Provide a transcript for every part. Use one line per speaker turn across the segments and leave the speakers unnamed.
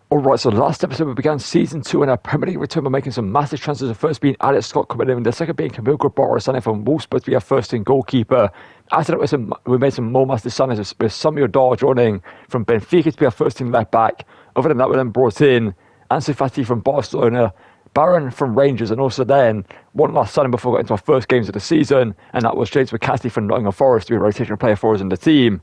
Alright, so the last episode we began season 2 in our Premier League return by making some massive transfers. The first being Alex Scott coming in, the second being Camille Grabara signing from Wolfsburg to be our first team goalkeeper. After that, we made some more massive signings with Samuel Dar joining from Benfica to be our first team left back. Other than that, we then brought in Ansu Fati from Barcelona, Barron from Rangers, and also then one last signing before we got into our first games of the season, and that was James McCarthy from Nottingham Forest to be a rotational player for us in the team.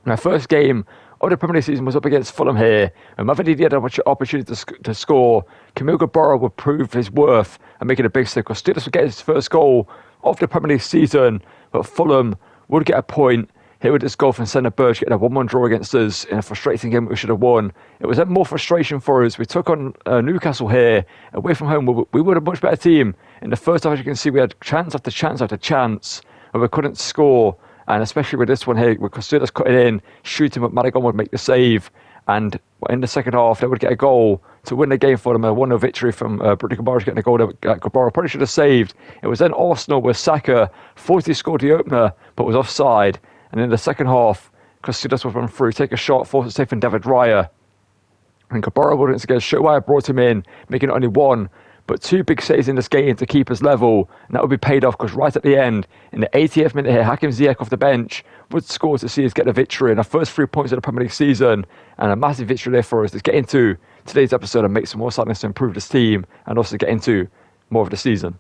Our first game of the Premier League season was up against Fulham here, and whether he had an opportunity to score, Camille Grabara would prove his worth and make it a big save. Steelers would get his first goal of the Premier League season, but Fulham would get a point here with this goal from Senna Burge, getting a 1-1 draw against us in a frustrating game that we should have won. It was then more frustration for us. We took on Newcastle here, away from home. We were a much better team. In the first half, as you can see, we had chance after chance after chance, and we couldn't score. And especially with this one here, with Steelers cutting in, shooting, but Madigan would make the save. And in the second half, they would get a goal to win the game for them. A 1-0 victory from Bruno Grabara getting a goal that Grabara probably should have saved. It was then Arsenal with Saka. 40 scored the opener, but was offside. And in the second half, Steelers would run through, take a shot, force it safe from David Raya. And Grabara would once again show why I brought him in, making it only one, but two big saves in this game to keep us level, and that would be paid off because right at the end, in the 80th minute here, Hakim Ziyech off the bench would score to see us get the victory in our first 3 points of the Premier League season, and a massive victory there for us. Let's get into today's episode and make some more signings to improve this team and also get into more of the season.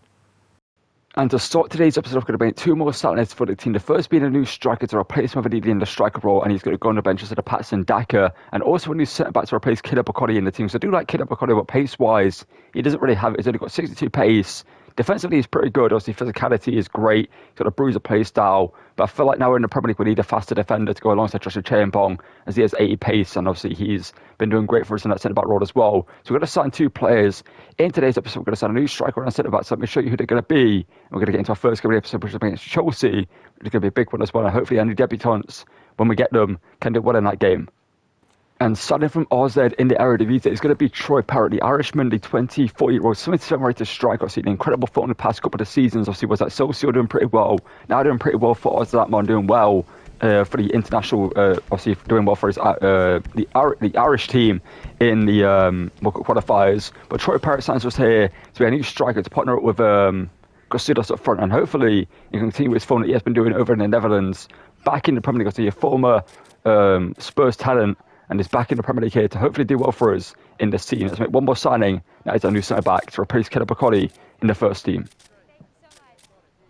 And to start today's episode, I'm going to make 2 more signings for the team. The first being a new striker to replace Mavididi in the striker role, and he's going to go on the bench instead of Patson Daka. And also a new centre-back to replace Kylian Bokodi in the team. So I do like Kylian Bokodi, but pace-wise, he doesn't really have it. He's only got 62 pace. Defensively, he's pretty good. Obviously, physicality is great. He's got a bruiser play style. But I feel like now we're in the Premier League, we need a faster defender to go alongside Joshua Champong, as he has 80 pace. And obviously, he's been doing great for us in that centre-back role as well. So we're going to sign 2 players. In today's episode, we're going to sign a new striker and a centre-back. So let me show you who they're going to be. And we're going to get into our first game of the episode, which is against Chelsea. It's going to be a big one as well. And hopefully, any debutants, when we get them, can do well in that game. And starting from RZ in the Eredivisie, it's going to be Troy Parrott, the Irishman, the 24-year-old, 77-rated striker. Obviously, an incredible foot in the past couple of seasons. Obviously, was at Celsius doing pretty well. Now doing pretty well for RZ Atman, doing well for the international, obviously doing well for his the Irish team in the World Cup qualifiers. But Troy Parrott signs us here to be a new striker to partner up with Gustidos up front, and hopefully he can continue his form that he has been doing over in the Netherlands, back in the Premier League. Obviously, a former Spurs talent, and is back in the Premier League here to hopefully do well for us in this team. Let's make one more signing. That is our new centre-back to replace Kylian Bokodi in the first team.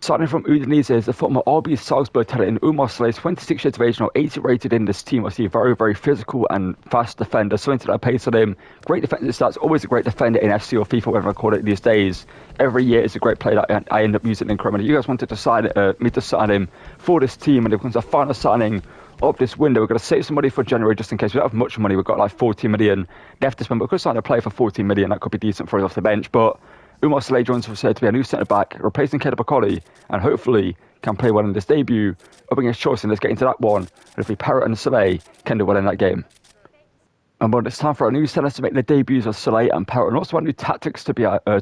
Signing from Udinese is the former RB Salzburg talent in Umar Saleh, 26 years of age, now 80 rated in this team. Obviously, a very, very physical and fast defender. Something to that pace on him. Great defensive stats. Always a great defender in FC or FIFA, whatever I call it these days. Every year it's a great player that I end up using in Premier League. You guys wanted to sign me to sign him for this team, and it becomes our final signing up this window. We're going to save some money for January just in case. We don't have much money. We've got like 14 million left to spend, but we could sign a player for 14 million. That could be decent for us off the bench. But Umar Saleh joins us to be a new centre-back, replacing Kylian Bokodi, and hopefully can play well in this debut up against Chelsea. Let's get into that one. Hopefully Parrott and Saleh can do well in that game. And when it's time for our new centres to make their debuts of Saleh and Parrott, and also our new tactics to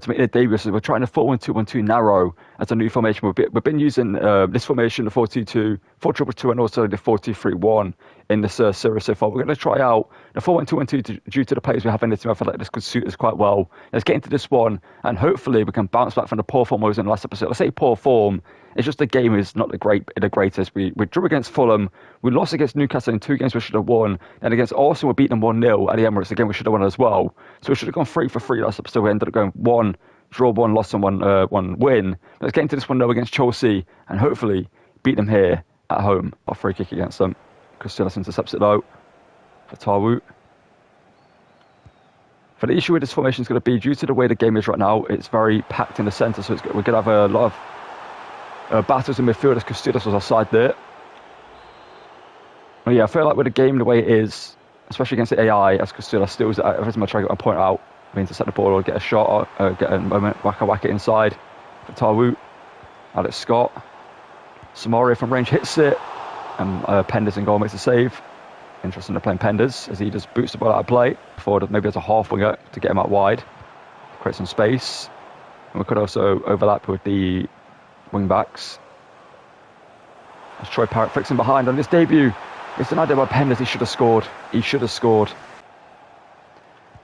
make their debuts. So we're trying to 4-1-2-1-2 narrow as a new formation. We've been using this formation, the 4-2-2, 4-2-2, and also the 4-2-3-1 in this series so far. We're going to try out the 4-1-2-1-2 due to the players we have in the team. I feel like this could suit us quite well. Let's get into this one, and hopefully we can bounce back from the poor form we was in the last episode. I say poor form, it's just the game is not the greatest. We drew against Fulham, we lost against Newcastle in 2 games we should have won, and against Arsenal we beat them 1-0 at the Emirates, again we should have won as well. So we should have gone 3-for-3 last episode. We ended up going 1 draw, 1 loss, and 1 win. Let's get into this one though against Chelsea and hopefully beat them here at home. Our free kick against them. Castellanos intercepts it though for Tarwoot. For the issue with this formation is going to be, due to the way the game is right now, it's very packed in the centre, so we're going to have a lot of battles in midfield as Castellanos was offside there. But yeah, I feel like with the game the way it is, especially against the AI, as Castellanos steals it, every time I try to point out, I mean to set the ball or get a shot or get a moment, whack it inside for Tarwoot. Alex Scott. Samaria from range hits it, and Penders in goal makes a save. Interesting, they're playing Penders as he just boots the ball out of play forward, maybe as a half winger to get him out wide, create some space. And we could also overlap with the wing backs. As Troy Parrott flicks him behind on this debut. It's an idea by Penders. He should have scored.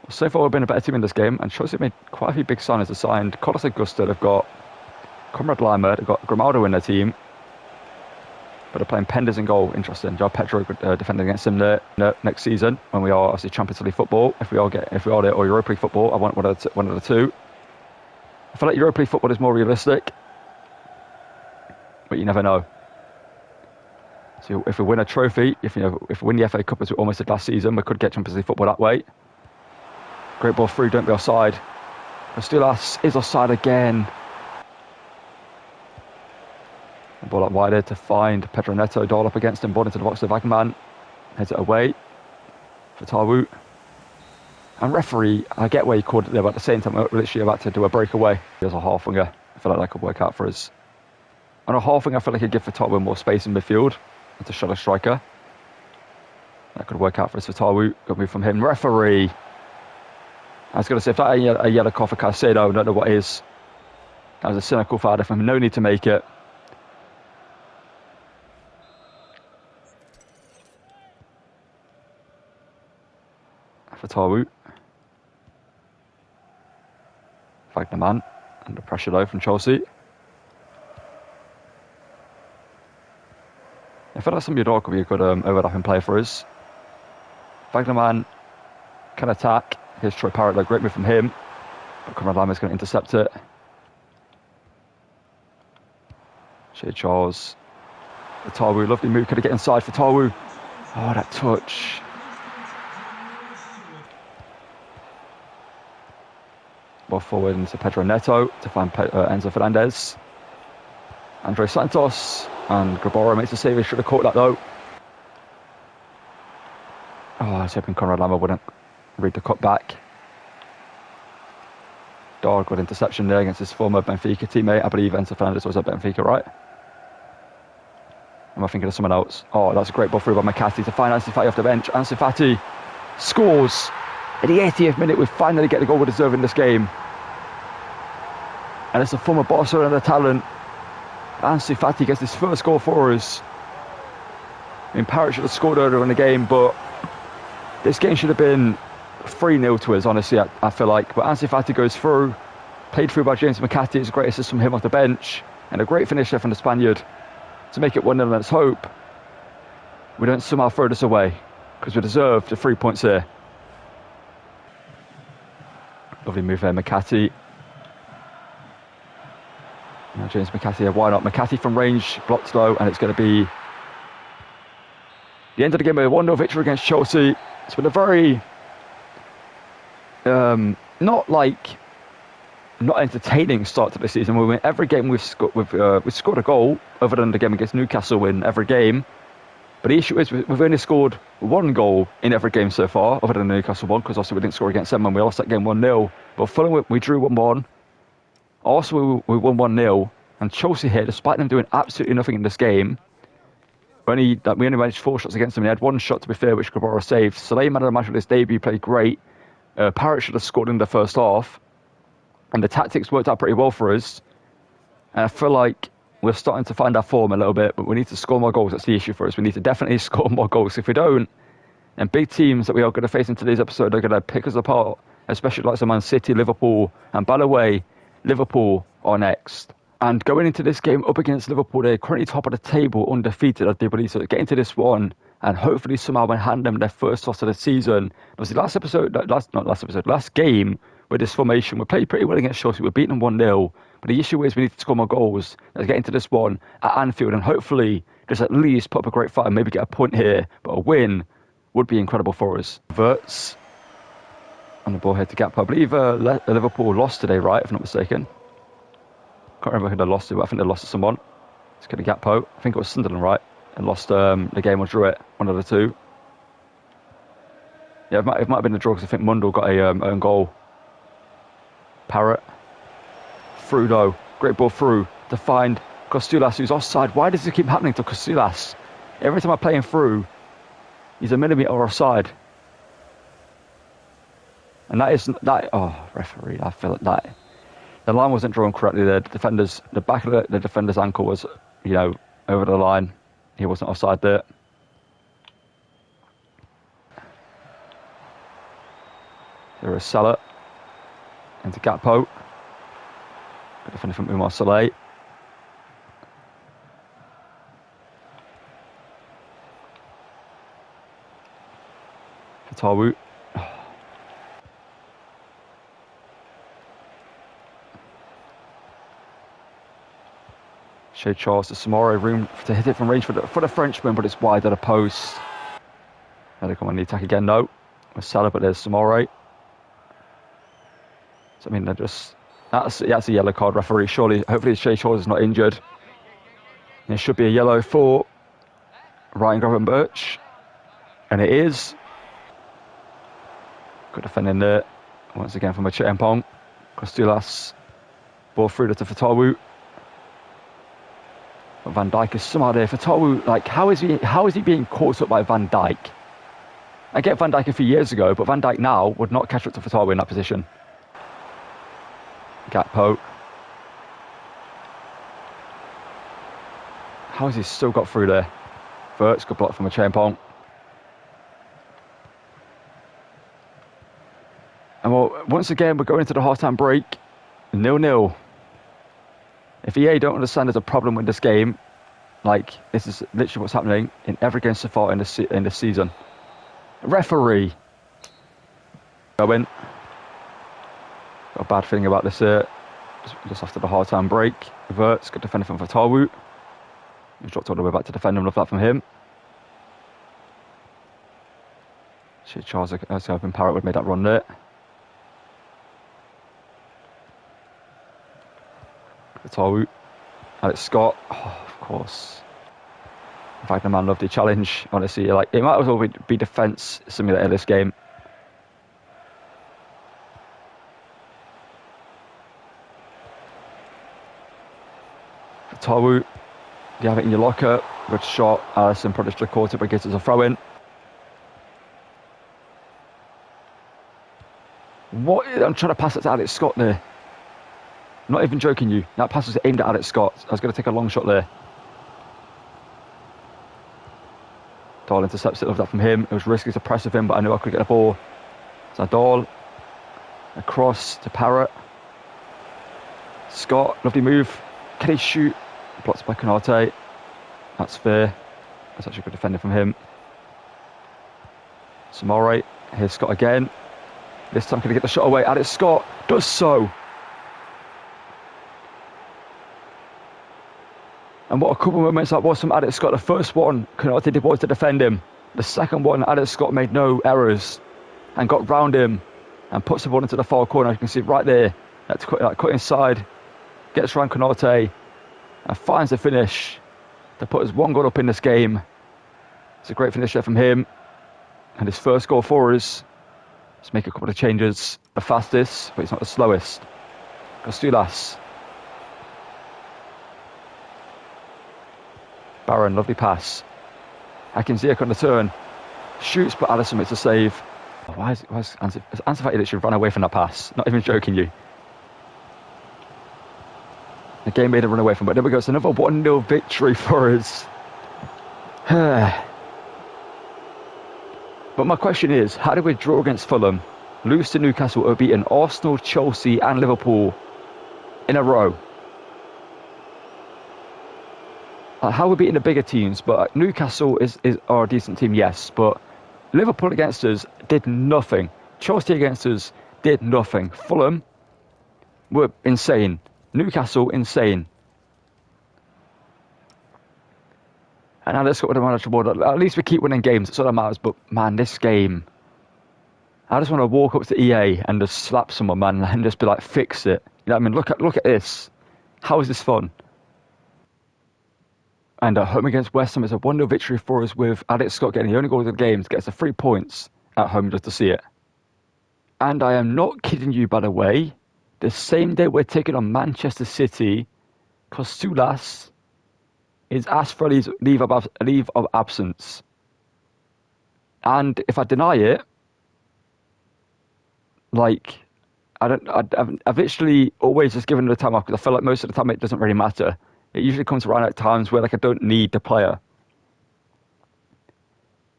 So far, we've been a better team in this game, and Chelsea made quite a few big signings. They signed Carlos Augusto, they've got Conrad Lima, they've got Grimaldo in their team, but they're playing Penders in goal. Interesting. Joao Pedro defending against him next season when we are obviously Champions League football. If we are there, or Europa League football, I want one of the two. I feel like Europa League football is more realistic, but you never know. So if we win a trophy, if we win the FA Cup as we almost did last season, we could get Champions League football that way. Great ball through, don't be offside. Casillas is offside again. The ball up wider to find Pedro Neto, dial up against him, ball into the box of Wagman. Heads it away for Tawout. And referee, I get where he called it there, but at the same time, we're literally about to do a breakaway. There's a half winger. I feel like that could work out for us. On a half winger, I feel like he'd give for Tawout more space in midfield. It's a shallow striker. That could work out for us for Tawout. Good move from him. Referee. I was going to say, if that ain't a yellow card for Caicedo, I don't know what is. That was a cynical foul from him. No need to make it. For Tawout. Wagnerman under pressure though from Chelsea. I feel like Samudor could be a good overlapping play for us. Wagnerman can attack. Here's Troy Parrott though, great move from him. But Conrad Lima is going to intercept it. Shea Charles. For Tawout, lovely move. Could he get inside for Tawout? Oh, that touch. Ball forward into Pedro Neto to find Enzo Fernandez. Andre Santos and Grabora makes a save. He should have caught that though. Oh, I was hoping Conrad Lima wouldn't read the cut back. Dog, good interception there against his former Benfica teammate. I believe Enzo Fernandez was at Benfica, right? Am I thinking of someone else? Oh, that's a great ball through by McCarthy to find Ansu Fati off the bench. Ansu Fati scores. At the 80th minute, we finally get the goal we deserve in this game. And it's a former Barcelona talent. Ansu Fati gets his first goal for us. I mean, Parrott should have scored earlier in the game, but this game should have been 3-0 to us, honestly, I feel like. But Ansu Fati goes through, played through by James McCarthy. It's a great assist from him off the bench. And a great finish there from the Spaniard to make it 1-0. Let's hope we don't somehow throw this away, because we deserve the 3 points here. Lovely move there, McCarthy. Now James McCarthy, why not? McCarthy from range, blocked low, and it's going to be the end of the game with a 1-0 victory against Chelsea. It's been a very, not entertaining start to the season. We win every game we've scored a goal, other than the game against Newcastle in every game. But the issue is we've only scored one goal in every game so far, other than the Newcastle one, because obviously we didn't score against them when we lost that game 1-0. But Fulham, we drew 1-1. Also, we won 1-0. And Chelsea here, despite them doing absolutely nothing in this game, we only managed 4 shots against them. They had 1 shot, to be fair, which Grabora saved. Soleil man of the match with his debut, played great. Parrott should have scored in the first half. And the tactics worked out pretty well for us. And I feel like we're starting to find our form a little bit, but we need to score more goals. That's the issue for us. We need to definitely score more goals. If we don't, then big teams that we are going to face in today's episode are going to pick us apart, especially like Man City, Liverpool, and by the way, Liverpool are next. And going into this game up against Liverpool, they're currently top of the table, undefeated, I do believe. So get into this one, and hopefully somehow hand them their first loss of the season. Obviously, last game with this formation, we played pretty well against Chelsea. We're beating them 1-0. But the issue is we need to score more goals. Let's get into this one at Anfield and hopefully just at least put up a great fight and maybe get a point here. But a win would be incredible for us. Verts on the ball here to Gakpo. I believe Liverpool lost today, right? If I'm not mistaken. Can't remember who they lost to, but I think they lost to someone. Let's get to Gakpo. I think it was Sunderland, right? And lost the game or drew it. One of the two. Yeah, it might have been the draw, because I think Mundell got a own goal. Parrott. Through though, great ball through to find Casillas, who's offside. Why does it keep happening to Casillas? Every time I play him through, he's a millimetre offside. And referee, I feel like that. The line wasn't drawn correctly there. The back of the defender's ankle was, over the line. He wasn't offside there. There is Salah. Into Gakpo. Good defender from Umar Saleh. Fatawu. Shea Charles to Samora, room to hit it from range for the Frenchman, but it's wide at a post. There they come on the attack again, no. With Salah, but there's Samora. So, I mean, that's a yellow card, referee. Surely, hopefully Shea Charles is not injured. And it should be a yellow for Ryan Gravenberch. And it is. Good defending there. Once again from a Chempong. Costulas. Ball through to Fatawu. But Van Dijk is somehow there. Fatawu, like, how is he being caught up by Van Dijk? I get Van Dijk a few years ago, but Van Dijk now would not catch up to Fatawu in that position. Gakpo. How has he still got through there? Verts, good block from a Chempong. And well, once again, we're going into the half-time break. 0-0. If EA don't understand there's a problem with this game, like, this is literally what's happening in every game so far in this season. Referee. Going. Got a bad feeling about this just after the half-time break. Verts, good defender from Fatawu. He's dropped all the way back to defend him. Love that from him. Shit, Charles, I was hoping Parrott would make that run there. Fatawu. Alex Scott. Oh, of course. In fact, the man loved the challenge. Honestly, like, it might as well be defence simulator this game. Fatawu. Do you have it in your locker? Good shot. Alisson probably should have caught it, but gets us a throw in. What? I'm trying to pass it to Alex Scott there. I'm not even joking you. That pass was aimed at Alex Scott. I was going to take a long shot there. Dahl intercepts it. Love that from him. It was risky to press with him, but I knew I could get the ball. Dahl. Across to Parrott. Scott. Lovely move. Can he shoot? Blocked by Konate. That's fair. That's actually a good defender from him. Samore. Here's Scott again. This time can he get the shot away? Alex Scott does so. And what a couple of moments that was from Alex Scott. The first one, Konate did was to defend him. The second one, Alex Scott made no errors and got round him and puts the ball into the far corner. You can see right there. That's cut inside. Gets around Konate and finds the finish to put us one goal up in this game. It's a great finish there from him. And his first goal for us. Let's make a couple of changes. The fastest, but he's not the slowest. Costulas. Barron, lovely pass. Hakim Ziyech on the turn. Shoots, but Alisson makes a save. Oh, why is Ansu Fati literally run away from that pass? Not even joking you. The game made him run away from it. There we go. It's another 1-0 victory for us. But my question is, how did we draw against Fulham, lose to Newcastle, or beaten Arsenal, Chelsea and Liverpool in a row? How we're beating the bigger teams, but Newcastle are a decent team, yes, but Liverpool against us did nothing. Chelsea against us did nothing. Fulham were insane. Newcastle, insane. And now let's go with the manager board. At least we keep winning games. That's all that matters. But, man, this game... I just want to walk up to EA and just slap someone, man, and just be like, fix it. You know what I mean? Look at this. How is this fun? And at home against West Ham, it's a 1-0 victory for us with Alex Scott getting the only goal of the game to get us the 3 points at home just to see it. And I am not kidding you, by the way. The same day we're taking on Manchester City, Costulas is asked for a leave of absence. And if I deny it, like, I've literally always just given the time off because I feel like most of the time it doesn't really matter. It usually comes around at times where, like, I don't need the player.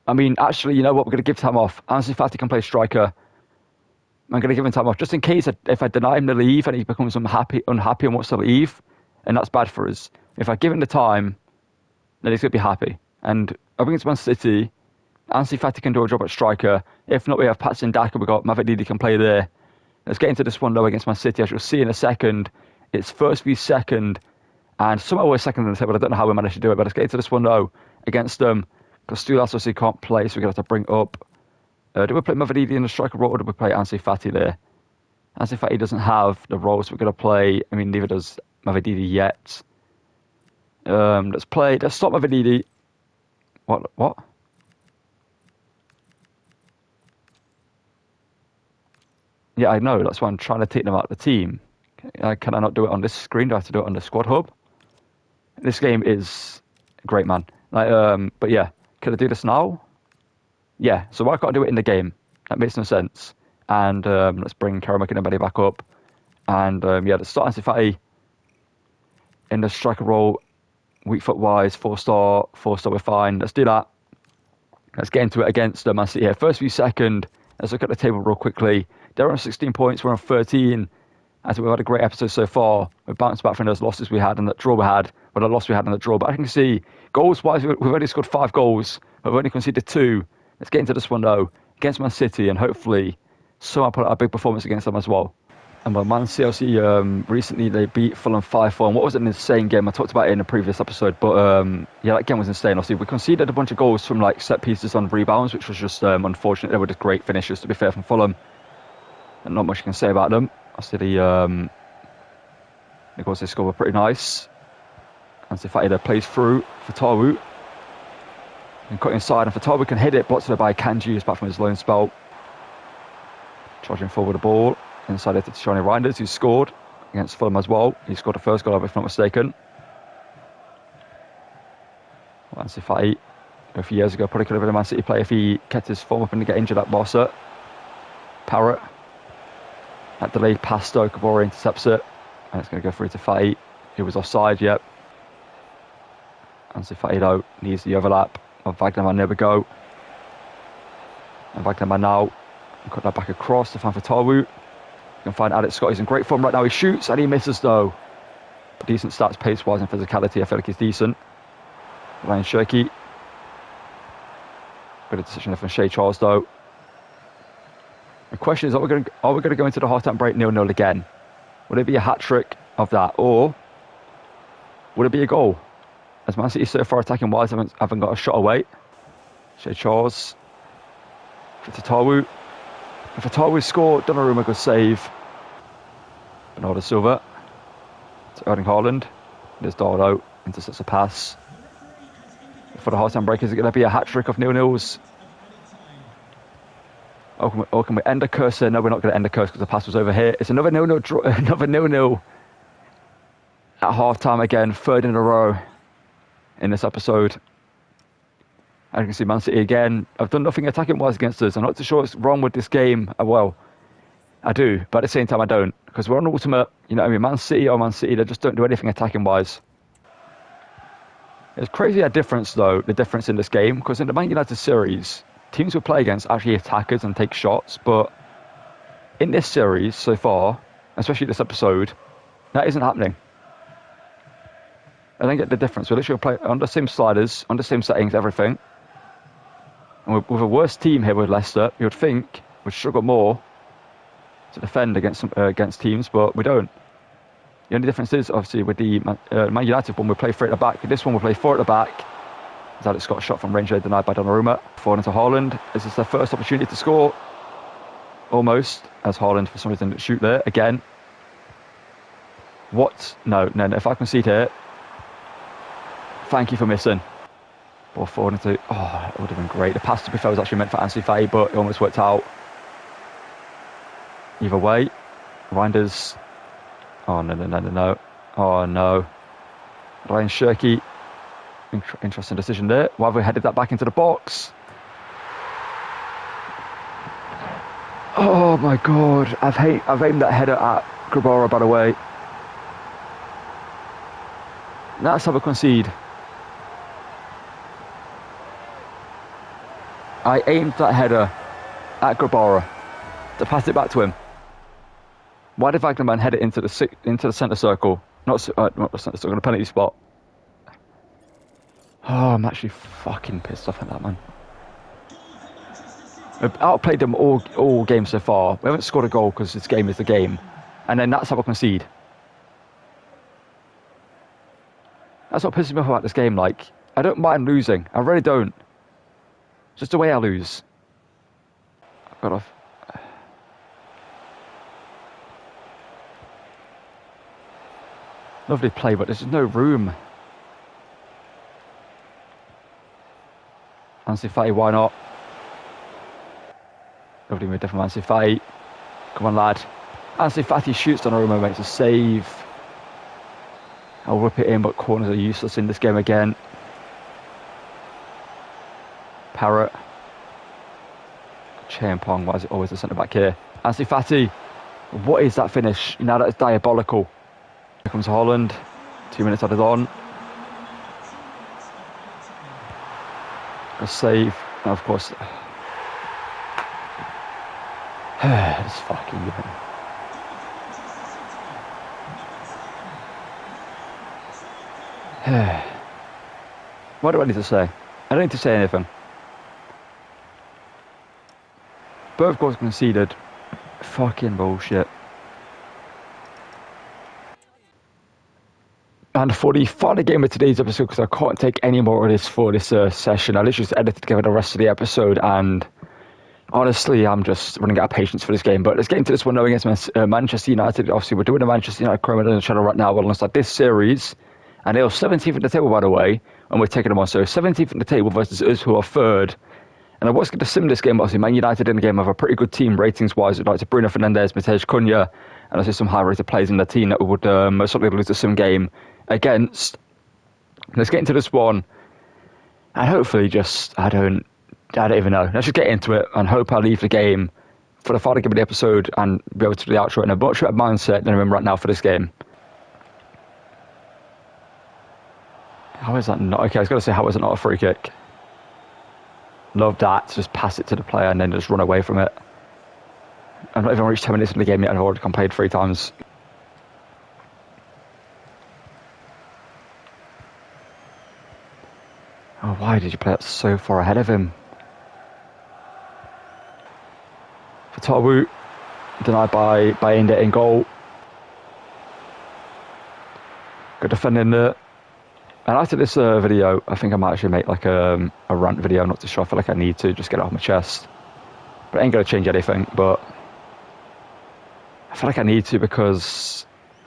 I mean, actually, you know what? We're going to give time off. Ansu Fati can play striker. I'm going to give him time off just in case if I deny him the leave and he becomes unhappy and wants to leave, and that's bad for us. If I give him the time, then he's going to be happy. And against Man City, Ansu Fati can do a job at striker. If not, we have Patson Daka. We've got Mavididi can play there. Let's get into this one though against Man City. As you'll see in a second, it's first v second, and somehow we're second in the table. I don't know how we managed to do it, but let's get into this one though against them. Because Stulas obviously can't play, so we're going to have to bring up. Do we play Mavididi in the striker role, or do we play Ansu Fati there? Ansu Fati doesn't have the role, so we're going to play. I mean, neither does Mavididi yet. Let's stop Mavididi. What? Yeah, I know. That's why I'm trying to take them out of the team. Can I not do it on this screen? Do I have to do it on the squad hub? This game is great, man. But yeah, can I do this now? Yeah, so why can't I do it in the game? That makes no sense. And let's bring Karamak and everybody back up. And let's start Ansu Fati in the striker role. Weak foot wise, 4-star, we're fine. Let's do that. Let's get into it against Man City here. First v second. Let's look at the table real quickly. They're on 16 points, we're on 13. As we've had a great episode so far. We've bounced back from those losses we had and that draw we had. Well, the loss we had and the draw. But I can see, goals-wise, we've only scored 5 goals. But we've only conceded 2. Let's get into this one, though, against Man City. And hopefully, somehow put out a big performance against them as well. And well, Man City, recently they beat Fulham 5-4. And what was an insane game? I talked about it in a previous episode. But that game was insane. Obviously, we conceded a bunch of goals from like set pieces on rebounds, which was just unfortunate. They were just great finishes, to be fair, from Fulham. And not much you can say about them. Obviously, the goals they scored were pretty nice. Ansu Fati there plays through for Tawu. And cut inside, and Fatawu can hit it, blocked by Kanji, who's back from his loan spell. Charging forward the ball. Inside it to Shani Reinders, who scored against Fulham as well. He scored the first goal, if I'm not mistaken. Ansu Fati, a few years ago, probably could have been a Man City player if he kept his form up and didn't get injured at Barca. Parrott. That delayed pass, though, Kabora intercepts it. And it's going to go through to Fati. He was offside, yep. Ansu Fati, though, needs the overlap of Wagnerman. There we go. And Wagnerman now. Cut that back across to find Fatawu. You can find Alex Scott. He's in great form right now. He shoots and he misses, though. Decent stats, pace-wise and physicality. I feel like he's decent. Ryan Shirky. Good decision from Shea Charles, though. The question is, are we going to go into the half-time break 0-0 again? Would it be a hat-trick of that? Or would it be a goal? As Man City so far attacking-wise haven't got a shot away. Shea Charles. For Tawu. And for Tawu scored, Donnarumma, good save. Bernardo Silva. To Erling Haaland. There's Dardo. Intercepts a pass. For the half-time break, is it going to be a hat-trick of 0-0s? Or can we end a curse here? No, we're not going to end a curse because the pass was over here. It's another 0-0 draw, another 0-0 at half-time again. Third in a row in this episode. As you can see, Man City again. I've done nothing attacking-wise against us. I'm not too sure what's wrong with this game. Well, I do, but at the same time I don't. Because we're on ultimate, Man City, they just don't do anything attacking-wise. It's crazy the difference in this game. Because in the Man United series, teams we play against actually attackers and take shots. But in this series so far, especially this episode, that isn't happening. I don't get the difference. We literally play on the same sliders, on the same settings, everything. And with a worse team here with Leicester, you would think we'd struggle more to defend against teams, but we don't. The only difference is, obviously, with the Man United one, we play 3 at the back. With this one, we play 4 at the back. As Alex Scott shot from range, denied by Donnarumma. Forward into Haaland. This is their first opportunity to score. Almost. As Haaland, for some reason, didn't shoot there. Again. What? No. If I concede here, thank you for missing. Ball forward into... Oh, it would have been great. The pass, to be fair, was actually meant for Ansu Fati, but it almost worked out. Either way. Reinders. Oh, no. Oh, no. Ryan Shirky. Interesting decision there. Why have we headed that back into the box? Oh, my God. I've aimed that header at Grabara, by the way. That's how we concede. I aimed that header at Grabara. to pass it back to him. Why did Wagnerman head it into the centre circle? Not the centre circle, the penalty spot. Oh, I'm actually fucking pissed off at that, man. We've outplayed them all games so far. We haven't scored a goal because this game is the game. And then that's how we concede. That's what pisses me off about this game. Like, I don't mind losing. I really don't. It's just the way I lose. I got off. Lovely play, but there's just no room. Ansu Fati, why not? Lovely move from Ansu Fati. Come on, lad. Ansu Fati shoots Donnarumma, makes a save. I'll whip it in, but corners are useless in this game again. Parrott. Champong, why is it always the centre back here? Ansu Fati. What is that finish? You know, that is diabolical. Here comes Holland. 2 minutes added on. A save. And of course. It's fucking good. What do I need to say? I don't need to say anything. Both goals conceded. Fucking bullshit. And for the final game of today's episode, because I can't take any more of this for this session, I literally just edited together the rest of the episode, and honestly, I'm just running out of patience for this game. But let's get into this one now against Manchester United. Obviously, we're doing the Manchester United Chrome on the channel right now alongside this series. And they are 17th in the table, by the way, and we're taking them on. So 17th in the table versus us, who are third. And I was going to sim this game, obviously. Man United in the game have a pretty good team ratings-wise. Like to Bruno Fernandes, Matej Cunha, and also some high-rated players in the team that would most likely lose the sim game against. Let's get into this one. And hopefully I don't even know. Let's just get into it and hope I leave the game for the final game of the episode and be able to do the outro in a much better mindset than I'm right now for this game. How is that not? Okay, I was going to say, how is it not a free kick? Love that. Just pass it to the player and then just run away from it. I've not even reached 10 minutes in the game yet and I've already played 3 times. Oh, why did you play that so far ahead of him? Fatawu, denied by India in goal. Good defending there. And after this video, I think I might actually make like a rant video. I'm not too sure. I feel like I need to just get it off my chest. But it ain't going to change anything. But I feel like I need to, because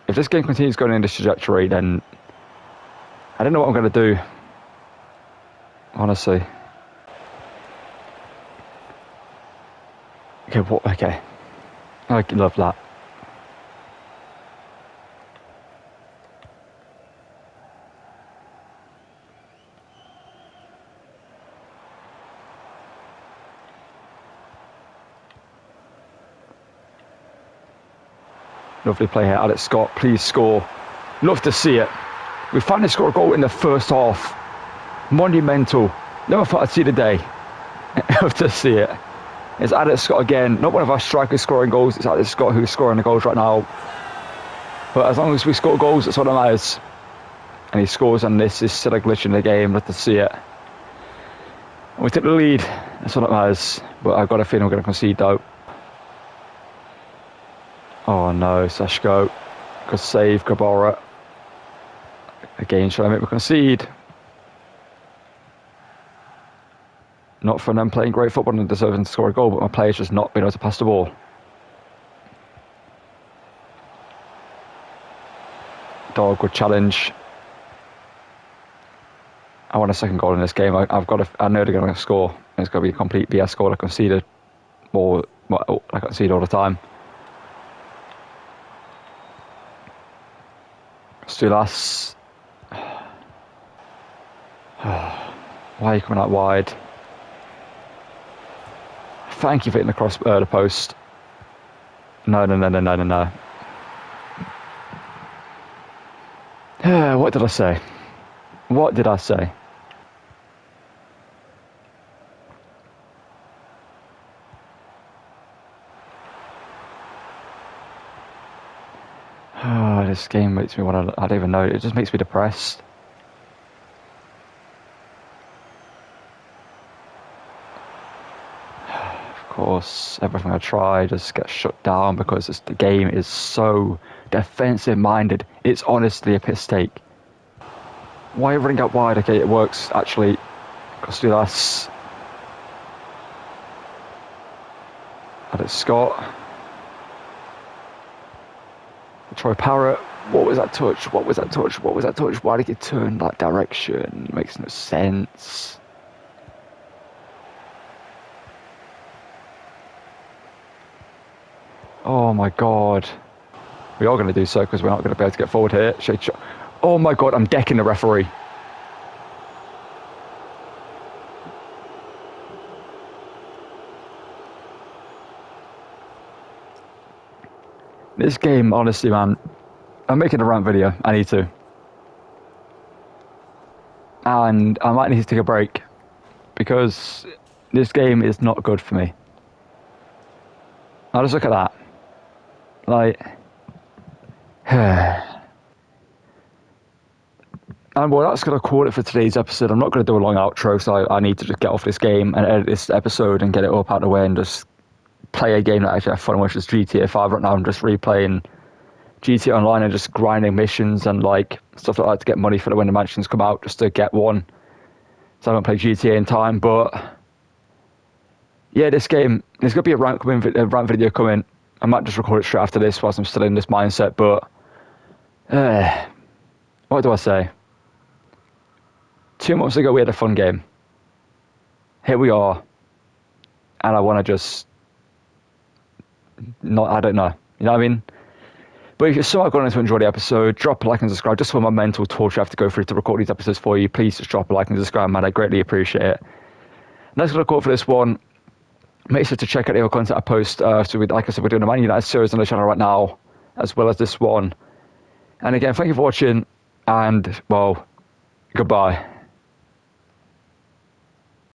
if this game continues going in this trajectory, then I don't know what I'm going to do. Honestly. Okay, what? Okay. I love that. Lovely play here, Alex Scott. Please score. Love to see it. We finally scored a goal in the first half. Monumental. Never thought I'd see the day. Love to see it. It's Alex Scott again. Not one of our strikers scoring goals. It's Alex Scott who's scoring the goals right now. But as long as we score goals, that's all that matters. And he scores, and this is still a glitch in the game. Love to see it. And we took the lead. That's all that matters. But I've got a feeling we're going to concede though. Oh no, Seshko. Good save, Gabora. Again, trying to make me concede. Not for them playing great football and deserving to score a goal, but my players just not being able to pass the ball. Dog, good challenge. I want a second goal in this game. I know they're going to score. It's going to be a complete BS goal. I conceded all the time. Stulas. Why are you coming out wide? Thank you for hitting the post. No. What did I say? What did I say? This game makes me want to, I don't even know, it just makes me depressed. Of course, everything I try just gets shut down because the game is so defensive minded. It's honestly a piss take. Why running out wide? Okay, it works actually. Costulas. And it's Scott. Troy Parrott. What was that touch? What was that touch? What was that touch? Why did he turn that direction? It makes no sense. Oh my god. We are going to do so because we're not going to be able to get forward here. Oh my god, I'm decking the referee. This game, honestly, man, I'm making a rant video. I need to. And I might need to take a break because this game is not good for me. Now just look at that. Like, and well, that's going to call it for today's episode. I'm not going to do a long outro, so I need to just get off this game and edit this episode and get it up out of the way and just play a game that I actually have fun with, which is GTA 5 right now. I'm just replaying GTA Online and just grinding missions and like stuff like that to get money for when the mansions come out, just to get one. So I haven't played GTA in time, but yeah, this game, there's going to be a rant video coming. I might just record it straight after this whilst I'm still in this mindset, but what do I say? 2 months ago we had a fun game. Here we are, and I want to just I don't know, you know what I mean? But if you're somehow going to enjoy the episode, drop a like and subscribe. Just for my mental torture I have to go through to record these episodes for you, please just drop a like and subscribe, man. I greatly appreciate it. And that's going to call for this one. Make sure to check out the other content I post. So like I said, we're doing a Man United series on the channel right now, as well as this one. And again, thank you for watching, and well, goodbye.